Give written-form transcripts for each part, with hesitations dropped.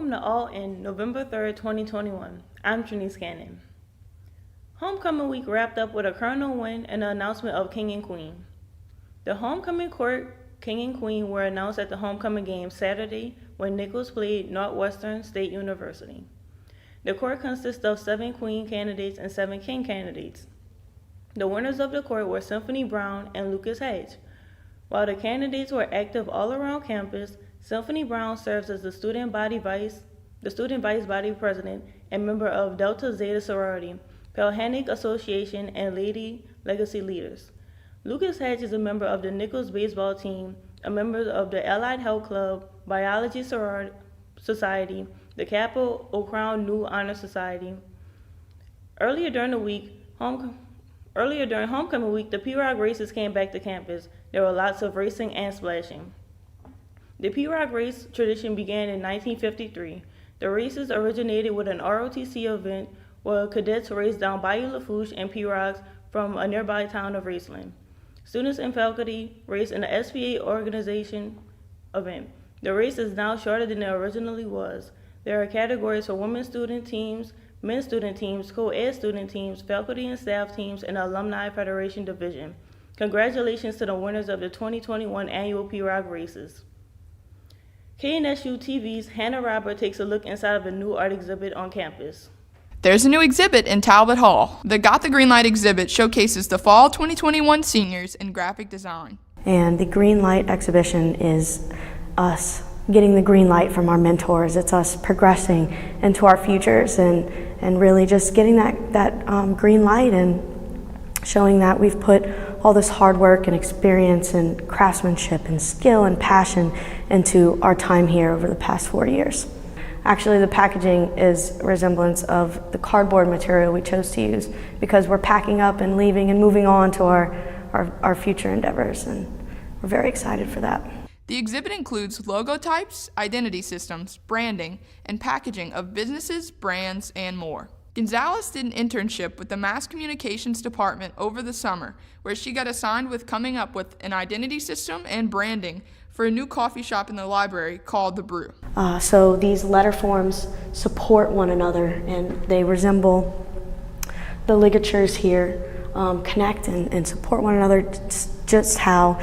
Welcome to All In November 3rd, 2021. I'm Trinice Cannon. Homecoming week wrapped up with a Colonel win and the announcement of King and Queen. The homecoming court King and Queen were announced at the homecoming game Saturday when Nicholls played Northwestern State University. The court consists of 7 Queen candidates and 7 King candidates. The winners of the court were Symphony Brown and Lucas Hedge. While the candidates were active all around campus, Symphony Brown serves as the student vice body president and member of Delta Zeta Sorority, Pelhanic Association, and Lady Legacy Leaders. Lucas Hedge is a member of the Nicholls baseball team, a member of the Allied Health Club, Biology Society, the Kappa Ocrown Nu Honor Society. Earlier during homecoming week, the P-Rock races came back to campus. There were lots of racing and splashing. The P-Rock race tradition began in 1953. The races originated with an ROTC event where cadets raced down Bayou Lafourche and P-Rocks from a nearby town of Raceland. Students and faculty raced in the SPA organization event. The race is now shorter than it originally was. There are categories for women's student teams, men's student teams, co-ed student teams, faculty and staff teams, and the Alumni Federation division. Congratulations to the winners of the 2021 annual P-Rock races. KNSU TV's Hannah Robert takes a look inside of the new art exhibit on campus. There's a new exhibit in Talbot Hall. The Got the Green Light exhibit showcases the fall 2021 seniors in graphic design. And the Green Light exhibition is us getting the green light from our mentors. It's us progressing into our futures and really just getting that green light and showing that we've put all this hard work and experience and craftsmanship and skill and passion into our time here over the past 4 years. Actually, the packaging is a resemblance of the cardboard material we chose to use because we're packing up and leaving and moving on to our future endeavors, and we're very excited for that. The exhibit includes logo types, identity systems, branding, and packaging of businesses, brands, and more. Gonzalez did an internship with the Mass Communications Department over the summer, where she got assigned with coming up with an identity system and branding for a new coffee shop in the library called The Brew. So these letter forms support one another, and they resemble the ligatures here, connect and support one another just how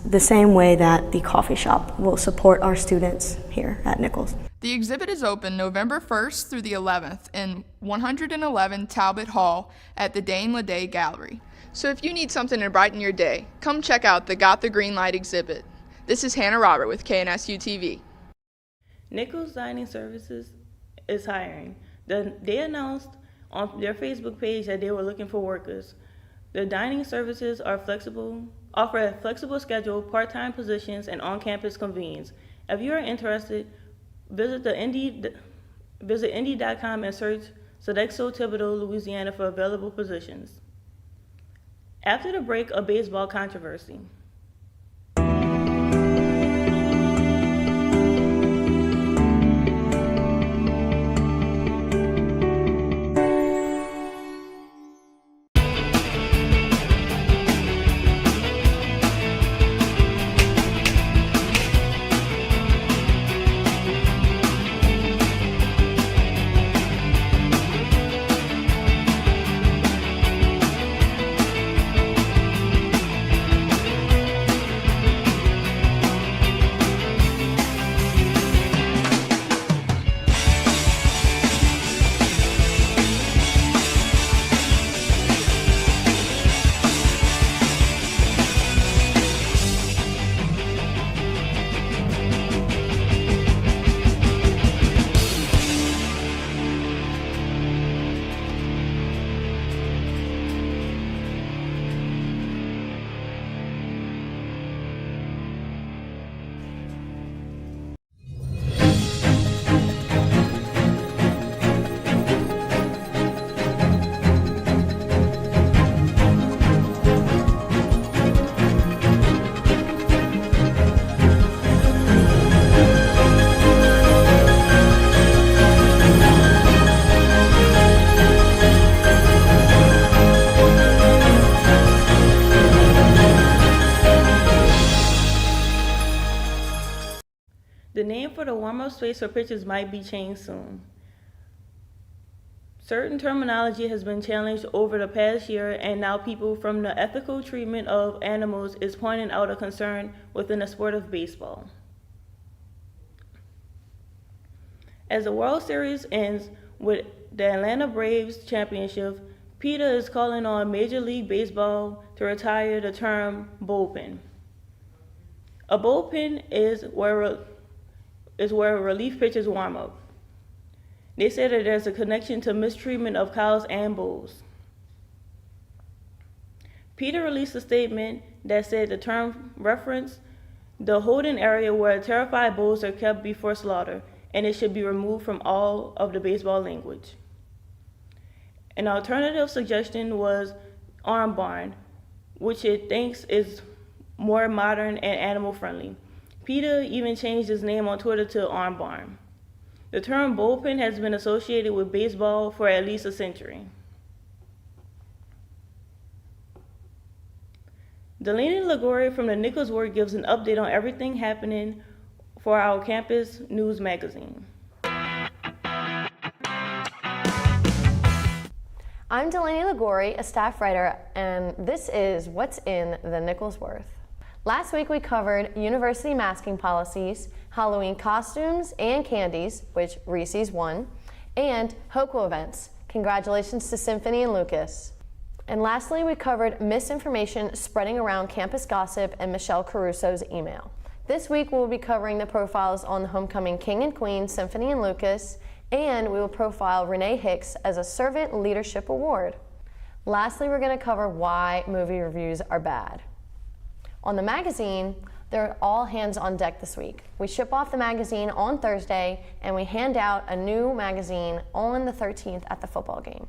the same way that the coffee shop will support our students here at Nicholls. The exhibit is open November 1st through the 11th in 111 Talbot Hall at the Dane Leday Gallery. So if you need something to brighten your day, come check out the Got the Green Light exhibit. This is Hannah Robert with KNSU TV. Nicholls Dining Services is hiring. They announced on their Facebook page that they were looking for workers. The dining services are offer a flexible schedule, part-time positions, and on-campus convenience. If you are interested, visit Indeed.com and search Sodexo Thibodaux, Louisiana for available positions. After the break, a baseball controversy. The name for the warm-up space for pitchers might be changed soon. Certain terminology has been challenged over the past year, and now people from the ethical treatment of animals is pointing out a concern within the sport of baseball. As the World Series ends with the Atlanta Braves championship, PETA is calling on Major League Baseball to retire the term bullpen. A bullpen is where relief pitchers warm up. They say that there's a connection to mistreatment of cows and bulls. PETA released a statement that said the term referenced the holding area where terrified bulls are kept before slaughter, and it should be removed from all of the baseball language. An alternative suggestion was arm barn, which it thinks is more modern and animal friendly. PETA even changed its name on Twitter to arm barn. The term bullpen has been associated with baseball for at least a century. Delaney Liguori from the Nichols World gives an update on everything happening for our campus news magazine. I'm Delaney Liguori, a staff writer, and this is What's in the Nicholsworth. Last week we covered university masking policies, Halloween costumes and candies, which Reese's won, and Hoquo events. Congratulations to Symphony and Lucas. And lastly, we covered misinformation spreading around campus gossip and Michelle Caruso's email. This week we'll be covering the profiles on the homecoming king and queen, Symphony and Lucas, and we will profile Renee Hicks as a Servant Leadership Award. Lastly, we're going to cover why movie reviews are bad. On the magazine, they're all hands on deck this week. We ship off the magazine on Thursday, and we hand out a new magazine on the 13th at the football game.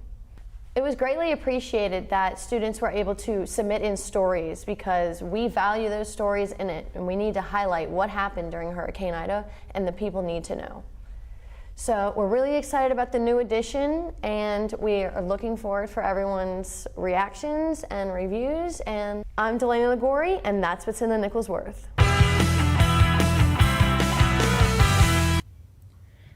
It was greatly appreciated that students were able to submit in stories because we value those stories in it, and we need to highlight what happened during Hurricane Ida, and the people need to know. So we're really excited about the new edition, and we are looking forward for everyone's reactions and reviews. And I'm Delaney Liguori, and that's what's in the Nicholsworth.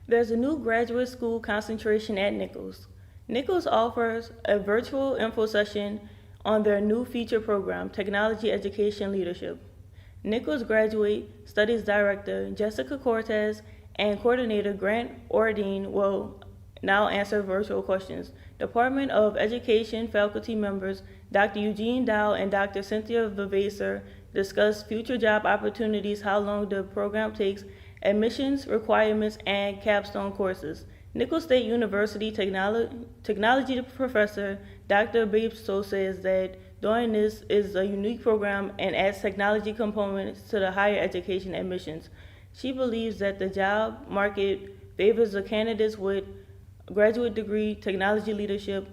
There's a new graduate school concentration at Nichols. Nichols offers a virtual info session on their new feature program, Technology Education Leadership. Nichols graduate studies director Jessica Cortez and coordinator Grant Ordine will now answer virtual questions. Department of Education faculty members Dr. Eugene Dow and Dr. Cynthia Vivacer discuss future job opportunities, how long the program takes, admissions requirements, and capstone courses. Nichols State University technology professor Dr. Babestow says that doing this is a unique program and adds technology components to the higher education admissions. She believes that the job market favors the candidates with graduate degree technology leadership.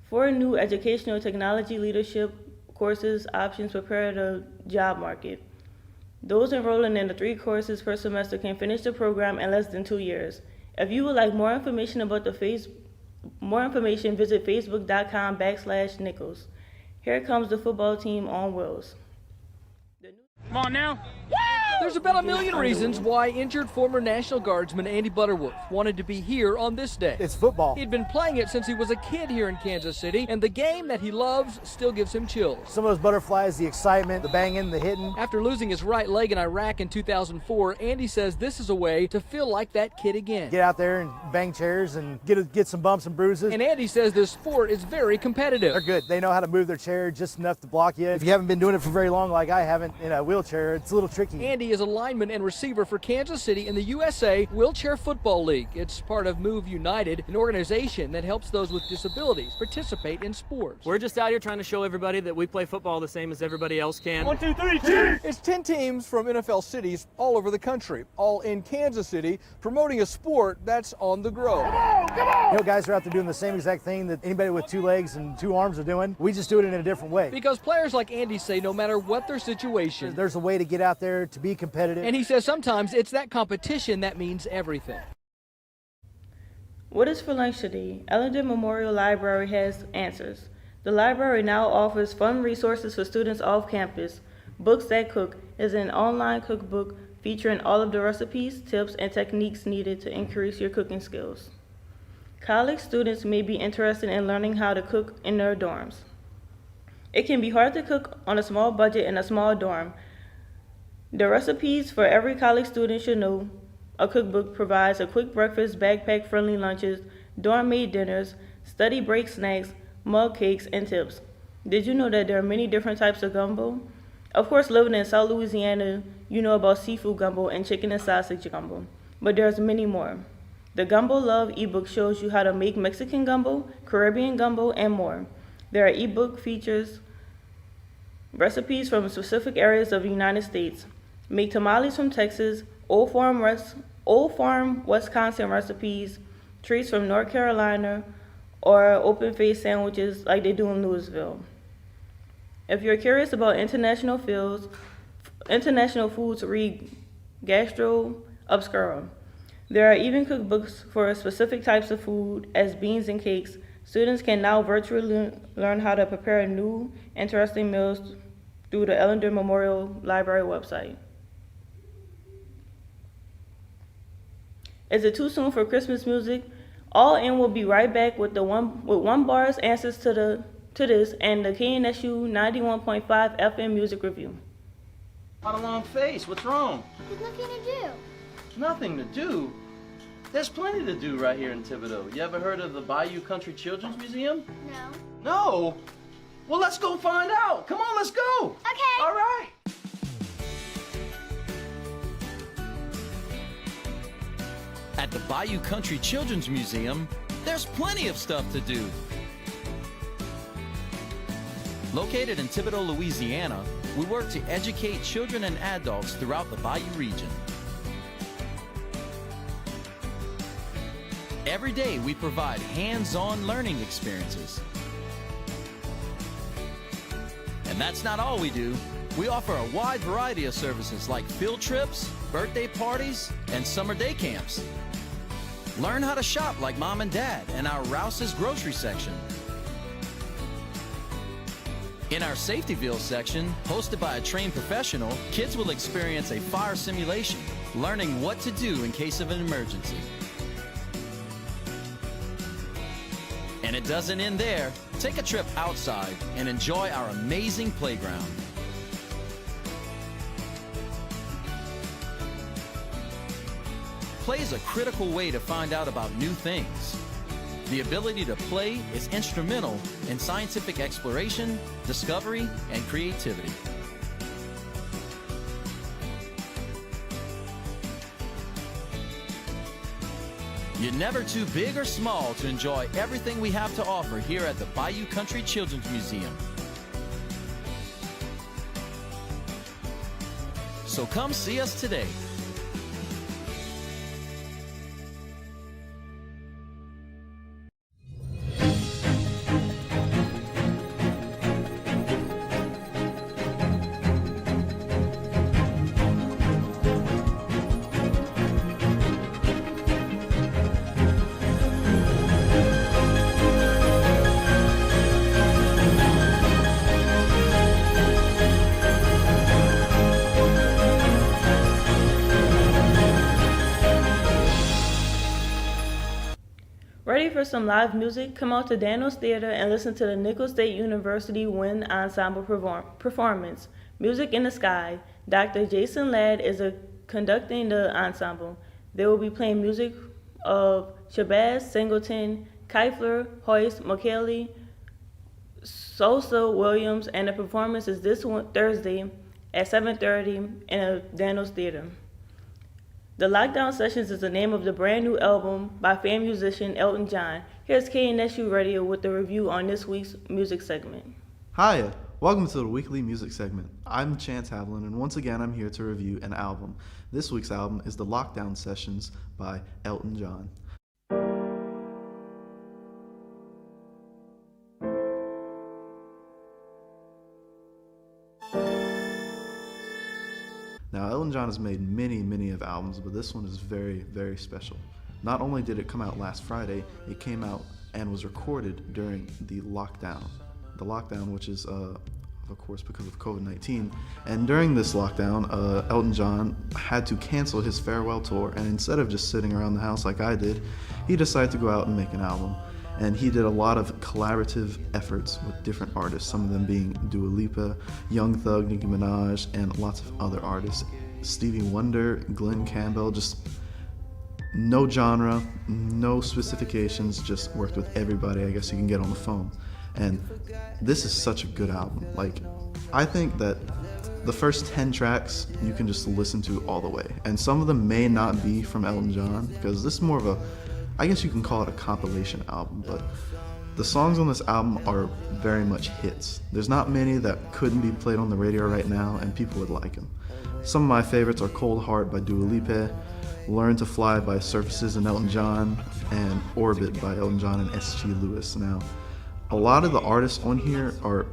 4 new educational technology leadership courses options prepare the job market. Those enrolling in the 3 courses per semester can finish the program in less than 2 years. If you would like more information about visit facebook.com/Nichols. Here comes the football team on wheels. Come on now. There's about a million reasons why injured former National Guardsman Andy Butterworth wanted to be here on this day. It's football. He'd been playing it since he was a kid here in Kansas City, and the game that he loves still gives him chills. Some of those butterflies, the excitement, the banging, the hitting. After losing his right leg in Iraq in 2004, Andy says this is a way to feel like that kid again. Get out there and bang chairs and get some bumps and bruises. And Andy says this sport is very competitive. They're good. They know how to move their chair just enough to block you. If you haven't been doing it for very long like I haven't in a wheelchair, it's a little tricky. Andy is a lineman and receiver for Kansas City in the USA Wheelchair Football League. It's part of Move United, an organization that helps those with disabilities participate in sports. We're just out here trying to show everybody that we play football the same as everybody else can. 1, 2, 3, cheer! It's 10 teams from NFL cities all over the country, all in Kansas City, promoting a sport that's on the grow. You know, guys are out there doing the same exact thing that anybody with 2 legs and 2 arms are doing. We just do it in a different way. Because players like Andy say no matter what their situation, there's a way to get out there to be competitive. And he says sometimes it's that competition that means everything. What is for lunch today? Ellenden Memorial Library has answers. The library now offers fun resources for students off campus. Books That Cook is an online cookbook featuring all of the recipes, tips, and techniques needed to increase your cooking skills. College students may be interested in learning how to cook in their dorms. It can be hard to cook on a small budget in a small dorm. The recipes for every college student should know. A cookbook provides a quick breakfast, backpack-friendly lunches, dorm-made dinners, study break snacks, mug cakes, and tips. Did you know that there are many different types of gumbo? Of course, living in South Louisiana, you know about seafood gumbo and chicken and sausage gumbo, but there's many more. The Gumbo Love ebook shows you how to make Mexican gumbo, Caribbean gumbo, and more. There are ebook features recipes from specific areas of the United States. Make tamales from Texas, Old Farm, Wisconsin recipes, treats from North Carolina, or open-faced sandwiches like they do in Louisville. If you're curious about international foods, read Gastro Obscura. There are even cookbooks for specific types of food, as beans and cakes. Students can now virtually learn how to prepare new, interesting meals through the Ellender Memorial Library website. Is it too soon for Christmas music? All In will be right back with one bar's answers to this and the KNSU 91.5 FM music review. On a long face, what's wrong? There's nothing to do. Nothing to do? There's plenty to do right here in Thibodaux. You ever heard of the Bayou Country Children's Museum? No. No? Well, let's go find out. Come on, let's go. Okay. All right. At the Bayou Country Children's Museum, there's plenty of stuff to do. Located in Thibodaux, Louisiana, we work to educate children and adults throughout the Bayou region. Every day, we provide hands-on learning experiences. And that's not all we do. We offer a wide variety of services like field trips, birthday parties, and summer day camps. Learn how to shop like Mom and Dad in our Rouse's grocery section. In our Safetyville section, hosted by a trained professional, kids will experience a fire simulation, learning what to do in case of an emergency. And it doesn't end there. Take a trip outside and enjoy our amazing playground. Play is a critical way to find out about new things. The ability to play is instrumental in scientific exploration, discovery, and creativity. You're never too big or small to enjoy everything we have to offer here at the Bayou Country Children's Museum. So come see us today. Ready for some live music? Come out to Daniels Theater and listen to the Nicholls State University Wind Ensemble performance, Music in the Sky. Dr. Jason Ladd is conducting the ensemble. They will be playing music of Shabazz, Singleton, Kiefer, Hoyce, McKelly, Sosa, Williams, and the performance is this Thursday at 7:30 in the Daniels Theater. The Lockdown Sessions is the name of the brand new album by fan musician Elton John. Here's KNSU Radio with the review on this week's music segment. Hiya, welcome to the weekly music segment. I'm Chance Havlin, and once again I'm here to review an album. This week's album is The Lockdown Sessions by Elton John. Now, Elton John has made many of albums, but this one is very, very special. Not only did it come out last Friday, it came out and was recorded during the lockdown. The lockdown, which is of course, because of COVID-19. And during this lockdown, Elton John had to cancel his farewell tour, and instead of just sitting around the house like I did, he decided to go out and make an album. And he did a lot of collaborative efforts with different artists, some of them being Dua Lipa, Young Thug, Nicki Minaj, and lots of other artists. Stevie Wonder, Glenn Campbell, just no genre, no specifications, just worked with everybody I guess you can get on the phone. And this is such a good album. Like, I think that the first 10 tracks you can just listen to all the way. And some of them may not be from Elton John, because this is more of a, I guess you can call it a compilation album, but the songs on this album are very much hits. There's not many that couldn't be played on the radio right now and people would like them. Some of my favorites are Cold Heart by Dua Lipa, Learn to Fly by Surfaces and Elton John, and Orbit by Elton John and S.G. Lewis. Now, a lot of the artists on here are,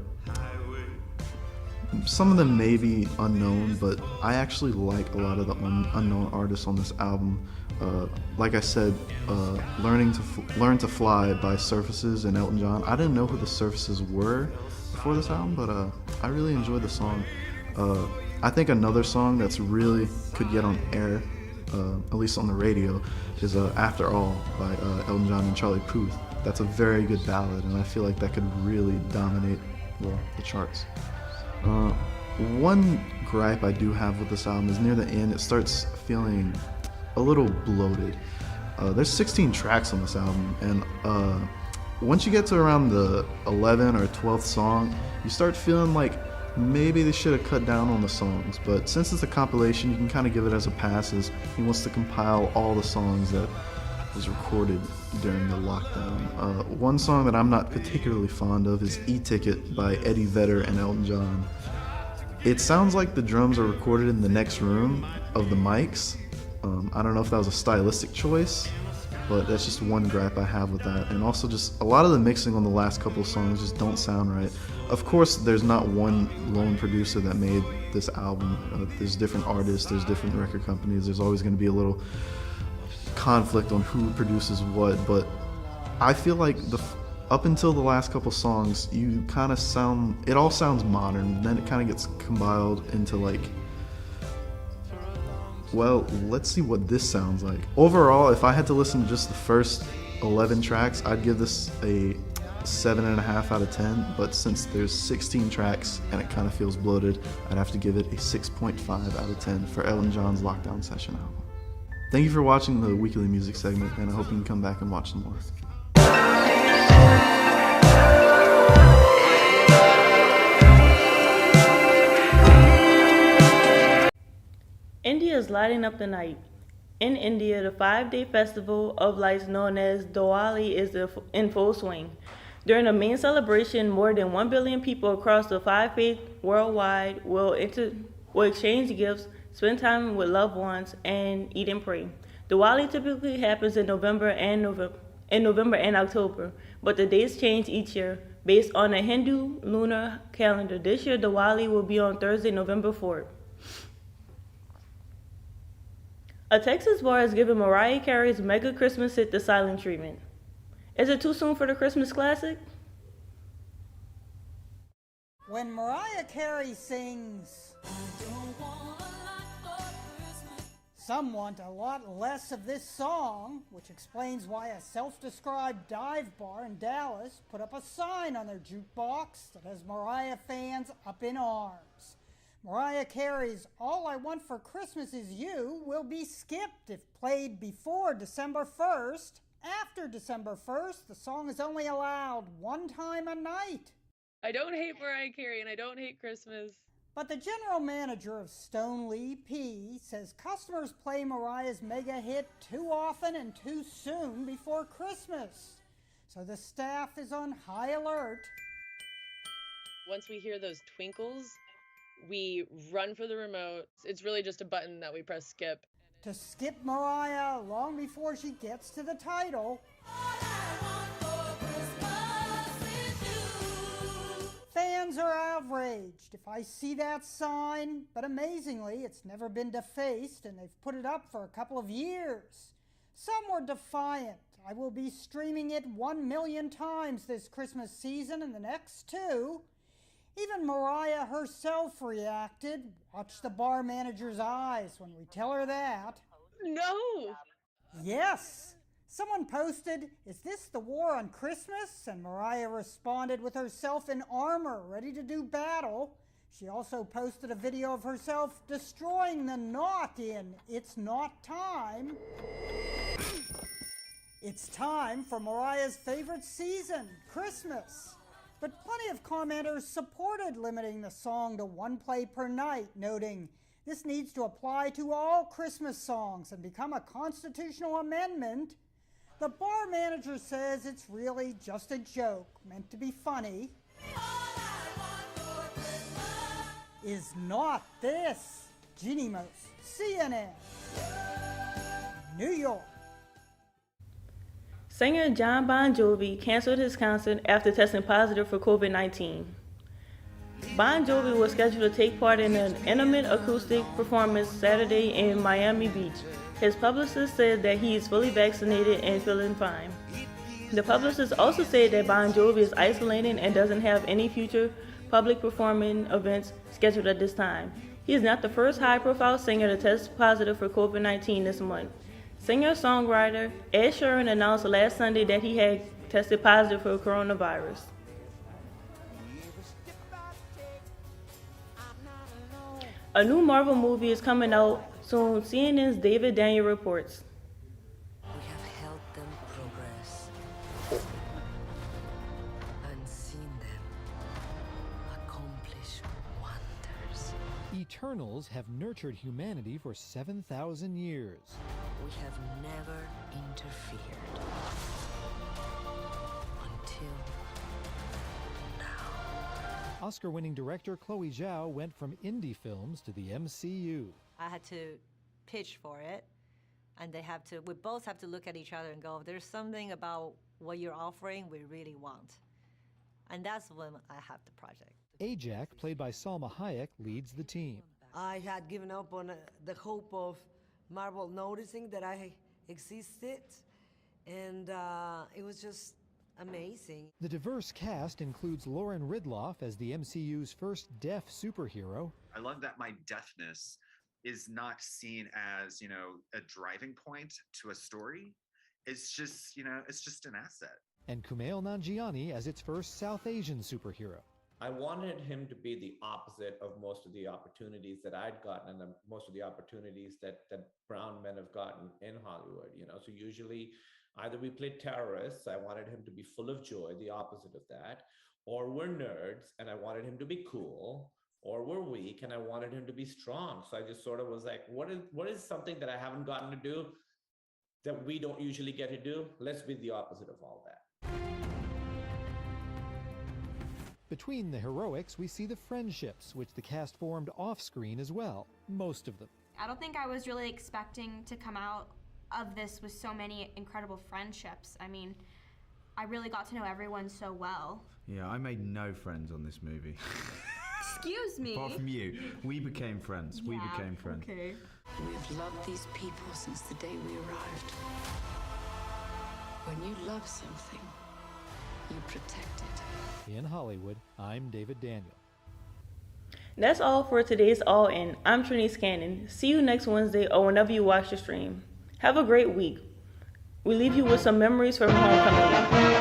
some of them may be unknown, but I actually like a lot of the unknown artists on this album. Like I said, Learn to Fly by Surfaces and Elton John. I didn't know who the Surfaces were before this album, but I really enjoyed the song. I think another song that's really could get on air, at least on the radio, is After All by Elton John and Charlie Puth. That's a very good ballad, and I feel like that could really dominate, well, the charts. One gripe I do have with this album is near the end, it starts feeling a little bloated. There's 16 tracks on this album, and once you get to around the 11th or 12th song, you start feeling like maybe they should have cut down on the songs, but since it's a compilation, you can kind of give it as a pass, as he wants to compile all the songs that was recorded during the lockdown. One song that I'm not particularly fond of is E-Ticket by Eddie Vedder and Elton John. It sounds like the drums are recorded in the next room of the mics. I don't know if that was a stylistic choice, but that's just one gripe I have with that. And also just a lot of the mixing on the last couple of songs just don't sound right. Of course, there's not one lone producer that made this album. There's different artists, there's different record companies, there's always going to be a little conflict on who produces what, but I feel like up until the last couple songs, you kind of sound, it all sounds modern, then it kind of gets compiled into like, well, let's see what this sounds like. Overall, if I had to listen to just the first 11 tracks, I'd give this a 7.5 out of 10, but since there's 16 tracks and it kind of feels bloated, I'd have to give it a 6.5 out of 10 for Elton John's Lockdown Session album. Thank you for watching the weekly music segment, and I hope you can come back and watch some more. India is lighting up the night. In India, the 5-day festival of lights known as Diwali is in full swing. During the main celebration, more than 1 billion people across the 5 faiths worldwide will exchange gifts, spend time with loved ones, and eat and pray. Diwali typically happens in November and October, but the dates change each year based on a Hindu lunar calendar. This year, Diwali will be on Thursday, November 4th. A Texas bar has given Mariah Carey's mega Christmas hit the silent treatment. Is it too soon for the Christmas classic? When Mariah Carey sings, some want a lot less of this song, which explains why a self-described dive bar in Dallas put up a sign on their jukebox that has Mariah fans up in arms. Mariah Carey's All I Want for Christmas Is You will be skipped if played before December 1st. After December 1st, the song is only allowed one time a night. I don't hate Mariah Carey and I don't hate Christmas. But the general manager of Stone Lee P says customers play Mariah's mega hit too often and too soon before Christmas. So the staff is on high alert. Once we hear those twinkles, we run for the remote. It's really just a button that we press skip. To skip Mariah long before she gets to the title. Fans are outraged if I see that sign, but amazingly, it's never been defaced and they've put it up for a couple of years. Some were defiant. I will be streaming it 1 million times this Christmas season and the next 2. Even Mariah herself reacted. Watch the bar manager's eyes when we tell her that. No! Yes! Someone posted, "Is this the war on Christmas?" And Mariah responded with herself in armor, ready to do battle. She also posted a video of herself destroying the knot in "It's Not Time." It's time for Mariah's favorite season, Christmas. But plenty of commenters supported limiting the song to one play per night, noting, "This needs to apply to all Christmas songs and become a constitutional amendment." The bar manager says it's really just a joke, meant to be funny. Is not this? Jeannie Mose, CNN, New York. Singer Jon Bon Jovi canceled his concert after testing positive for COVID-19. Bon Jovi was scheduled to take part in an intimate acoustic performance Saturday in Miami Beach. His publicist said that he is fully vaccinated and feeling fine. The publicist also said that Bon Jovi is isolating and doesn't have any future public performing events scheduled at this time. He is not the first high-profile singer to test positive for COVID-19 this month. Singer-songwriter Ed Sheeran announced last Sunday that he had tested positive for coronavirus. A new Marvel movie is coming out soon, CNN's David Daniel reports. We have helped them progress and seen them accomplish wonders. Eternals have nurtured humanity for 7,000 years. We have never interfered until now. Oscar-winning director Chloe Zhao went from indie films to the MCU. I had to pitch for it, and we both have to look at each other and go, there's something about what you're offering we really want. And that's when I have the project. Ajak, played by Salma Hayek, leads the team. I had given up on the hope of Marvel noticing that I existed, and it was just amazing. The diverse cast includes Lauren Ridloff as the MCU's first deaf superhero. I love that my deafness is not seen as, a driving point to a story. It's just, it's just an asset. And Kumail Nanjiani as its first South Asian superhero. I wanted him to be the opposite of most of the opportunities that I'd gotten and most of the opportunities that brown men have gotten in Hollywood, So usually either we play terrorists, I wanted him to be full of joy, the opposite of that, or we're nerds and I wanted him to be cool, or we're weak and I wanted him to be strong. So I just sort of was like, what is something that I haven't gotten to do that we don't usually get to do? Let's be the opposite of all that. Between the heroics, we see the friendships, which the cast formed off-screen as well, most of them. I don't think I was really expecting to come out of this with so many incredible friendships. I mean, I really got to know everyone so well. Yeah, I made no friends on this movie. Excuse me? Apart from you. We became friends. We became friends. Okay. We've loved these people since the day we arrived. When you love something, you protect it. In Hollywood, I'm David Daniel. That's all for today's All In. I'm Trinice Cannon. See you next Wednesday or whenever you watch the stream. Have a great week. We leave you with some memories from homecoming week.